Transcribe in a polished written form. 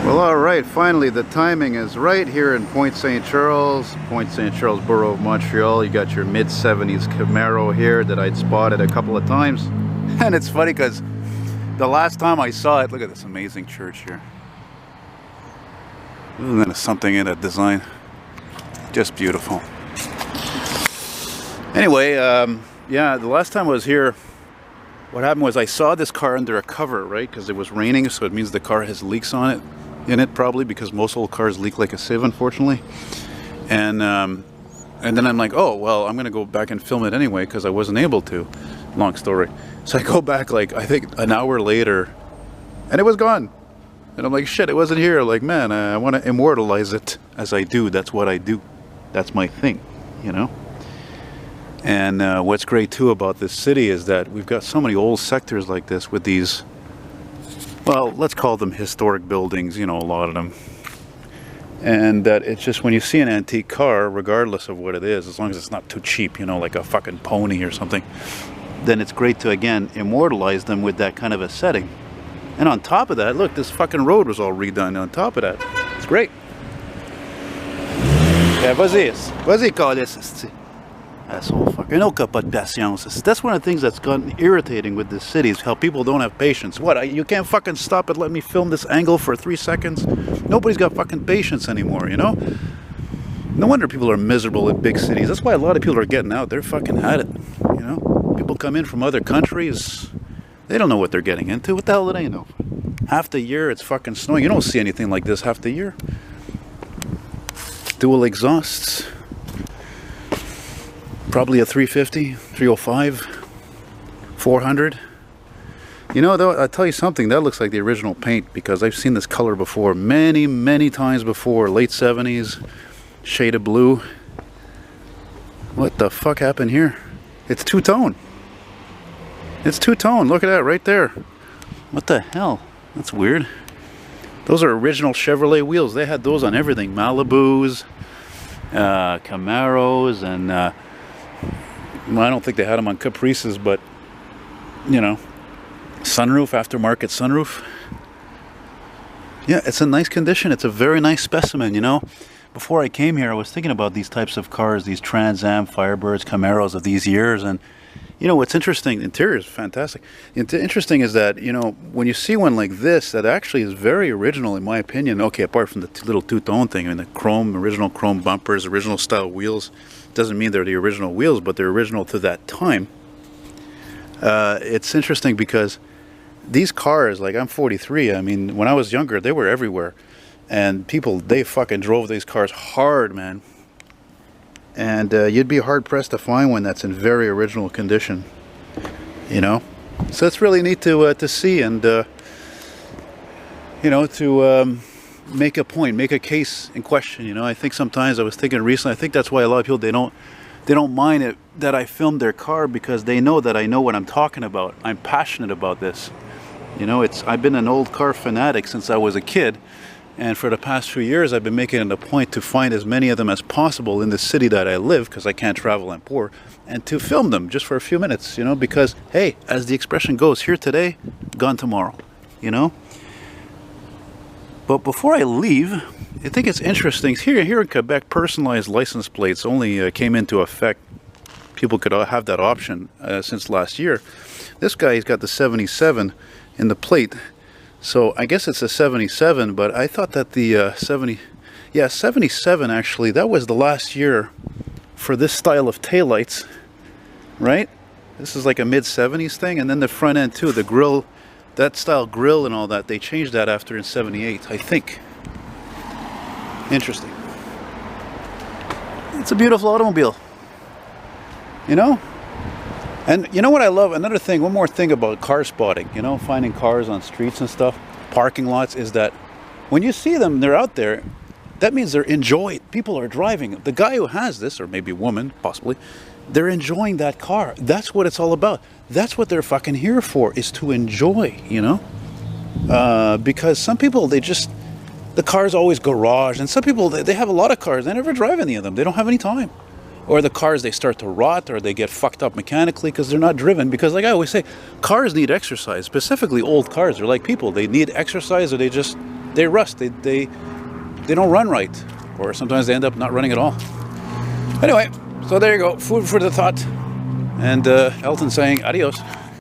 Well, all right, finally the timing is right here in Point St. Charles, borough of Montreal. You got your mid-70s Camaro here that I'd spotted a couple of times. And it's funny because the last time I saw it, look at this amazing church here. Isn't there something in that design? Just beautiful. Anyway, yeah, the last time I was here, what happened was I saw this car under a cover, right? Because it was raining, so it means the car has leaks on it. In it probably, because most old cars leak like a sieve, unfortunately. And then I'm like, oh well, I'm gonna go back and film it anyway because I wasn't able to. Long story. So I go back like I think an hour later, and it was gone. And I'm like, shit, it wasn't here. Like, man, I want to immortalize it as I do. That's what I do. That's my thing, you know. And what's great too about this city is that we've got so many old sectors like this with these. Well, let's call them historic buildings, you know, a lot of them. And that it's just when you see an antique car, regardless of what it is, as long as it's not too cheap, you know, like a fucking pony or something, then it's great to, again, immortalize them with that kind of a setting. And on top of that, look, this fucking road was all redone on top of that. It's great. Yeah, vas-y, câlisse. Asshole fucker. No pas de patience. That's one of the things that's gotten irritating with this city is how people don't have patience. What, you can't fucking stop and let me film this angle for 3 seconds? Nobody's got fucking patience anymore, you know? No wonder people are miserable in big cities. That's why a lot of people are getting out. They're fucking had it, you know? People come in from other countries. They don't know what they're getting into. What the hell do they know? Half the year it's fucking snowing. You don't see anything like this half the year. Dual exhausts. Probably a 350, 305, 400. You know, though, I'll tell you something, that looks like the original paint because I've seen this color before many, many times before. Late 70s, shade of blue. What the fuck happened here? It's two-tone. It's two-tone. Look at that right there. What the hell? That's weird. Those are original Chevrolet wheels. They had those on everything. Malibus, Camaros, and... well, I don't think they had them on Caprices, but, you know, sunroof, aftermarket sunroof. Yeah, it's in nice condition. It's a very nice specimen, you know. Before I came here, I was thinking about these types of cars, these Trans Am, Firebirds, Camaros of these years. And, you know, what's interesting, the interior is fantastic. Interesting is that, you know, when you see one like this, that actually is very original, in my opinion. Okay, apart from the little two-tone thing, I mean, the chrome, original chrome bumpers, original style wheels. Doesn't mean they're the original wheels, but they're original to that time. It's interesting because these cars, like I'm 43, I mean, when I was younger, they were everywhere. And people, they fucking drove these cars hard, man. And you'd be hard-pressed to find one that's in very original condition, you know? So it's really neat to see and, you know, to... make a point, make a case in question, you know. I think sometimes, I was thinking recently, I think that's why a lot of people, they don't mind it that I filmed their car because they know that I know what I'm talking about. I'm passionate about this, you know. I've been an old car fanatic since I was a kid, and for the past few years I've been making it a point to find as many of them as possible in the city that I live, because I can't travel, I'm poor, and to film them just for a few minutes, you know, because hey, as the expression goes, here today, gone tomorrow, you know. But before I leave, I think it's interesting. Here in Quebec, personalized license plates only came into effect. People could have that option since last year. This guy, he's got the 77 in the plate. So I guess it's a 77, but I thought that the 77 actually, that was the last year for this style of taillights, right? This is like a mid-70s thing. And then the front end too, the grille. That style grill and all that, they changed that after in 78, I think. Interesting. It's a beautiful automobile. You know? And you know what I love? Another thing, one more thing about car spotting, you know, finding cars on streets and stuff, parking lots, is that when you see them, they're out there, that means they're enjoyed. People are driving. The guy who has this, or maybe a woman, possibly, they're enjoying that car. That's what it's all about. That's what they're fucking here for, is to enjoy, you know? Because some people, the car's always garage, and some people, they have a lot of cars, they never drive any of them. They don't have any time. Or the cars, they start to rot, or they get fucked up mechanically because they're not driven. Because like I always say, cars need exercise, specifically old cars. They're like people. They need exercise, or they they rust. They don't run right, or sometimes they end up not running at all. Anyway, so there you go. Food for the thought. And Elton saying adios.